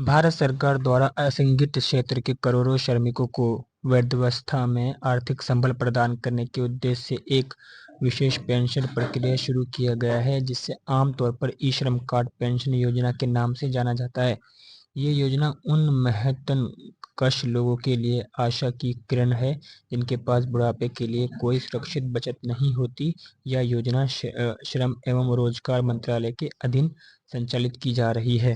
भारत सरकार द्वारा असंगठित क्षेत्र के करोड़ों श्रमिकों को वृद्धावस्था में आर्थिक संबल प्रदान करने के उद्देश्य से एक विशेष पेंशन प्रक्रिया शुरू किया गया है, जिसे आमतौर पर ई-श्रम कार्ड पेंशन योजना के नाम से जाना जाता है। ये योजना उन महत्वाकांक्षी लोगों के लिए आशा की किरण है जिनके पास बुढ़ापे के लिए कोई सुरक्षित बचत नहीं होती। यह योजना श्रम एवं रोजगार मंत्रालय के अधीन संचालित की जा रही है।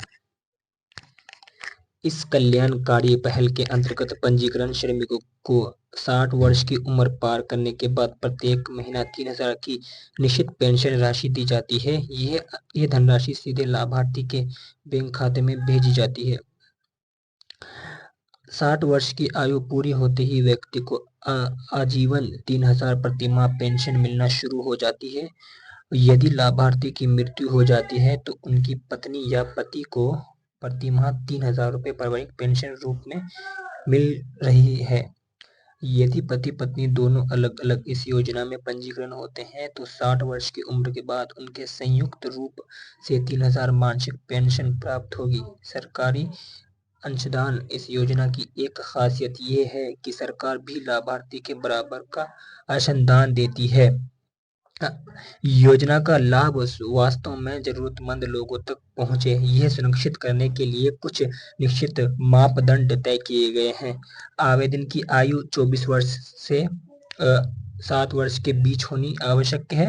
इस कल्याणकारी पहल के अंतर्गत पंजीकृत श्रमिकों को 60 वर्ष की उम्र पार करने के बाद प्रत्येक महीना 3,000 की निश्चित पेंशन राशि दी जाती है। यह धनराशि सीधे लाभार्थी के बैंक खाते में भेजी जाती है। 60 वर्ष की आयु पूरी होते ही व्यक्ति को आजीवन 3,000 प्रति माह पेंशन मिलना शुरू हो जाती है। यदि लाभार्थी की मृत्यु हो जाती है तो उनकी पत्नी या पति को प्रति माह 3,000 रुपये पारिवारिक पेंशन रूप में मिल रही है। यदि पति पत्नी दोनों अलग अलग इस योजना में पंजीकृत होते हैं तो 60 वर्ष की उम्र के बाद उनके संयुक्त रूप से 3,000 मासिक पेंशन प्राप्त होगी। सरकारी अंशदान इस योजना की एक खासियत ये है कि सरकार भी लाभार्थी के बराबर का अंशदान देती है। योजना का लाभ वास्तव में जरूरतमंद लोगों तक पहुंचे, यह सुनिश्चित करने के लिए कुछ निश्चित मापदंड तय किए गए हैं। आवेदन की आयु 24 वर्ष से 7 वर्ष के बीच होनी आवश्यक है।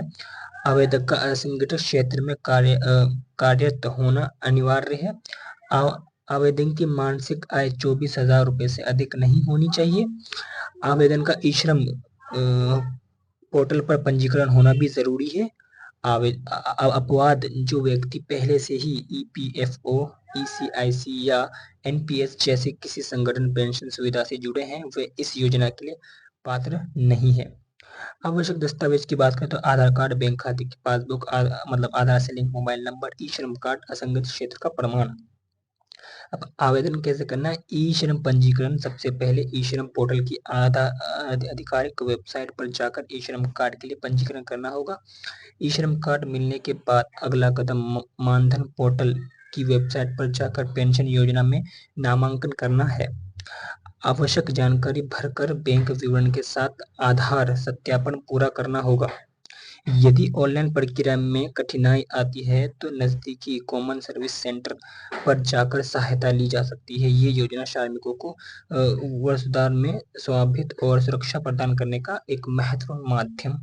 आवेदक का असंगठित क्षेत्र में कार्यरत होना अनिवार्य है। आवेदन की मासिक आय 24,000 रुपये से अधिक नहीं होनी चाहिए। आवेदन का ई-श्रम पोर्टल पर पंजीकरण होना भी जरूरी है। अपवाद: जो व्यक्ति पहले से ही ईपीएफओ, ईसीआईसी या एनपीएस जैसे किसी संगठन पेंशन सुविधा से जुड़े हैं, वे इस योजना के लिए पात्र नहीं है। आवश्यक दस्तावेज की बात करें तो आधार कार्ड, बैंक खाते की पासबुक, मतलब आधार से link mobile number, e-Shram card, असंगठित क्षेत्र का प्रमाण। अब आवेदन कैसे करना है? ई-श्रम पंजीकरण: सबसे पहले ई-श्रम पोर्टल की आधिकारिक वेबसाइट पर जाकर ई-श्रम कार्ड के लिए पंजीकरण करना होगा। ई-श्रम कार्ड मिलने के बाद अगला कदम मानधन पोर्टल की वेबसाइट पर जाकर पेंशन योजना में नामांकन करना है। आवश्यक जानकारी भरकर बैंक विवरण के साथ आधार सत्यापन पूरा करना होगा। यदि ऑनलाइन प्रक्रिया में कठिनाई आती है तो नजदीकी कॉमन सर्विस सेंटर पर जाकर सहायता ली जा सकती है। ये योजना श्रमिकों को वर्षगांठ में स्वाभिमान और सुरक्षा प्रदान करने का एक महत्वपूर्ण माध्यम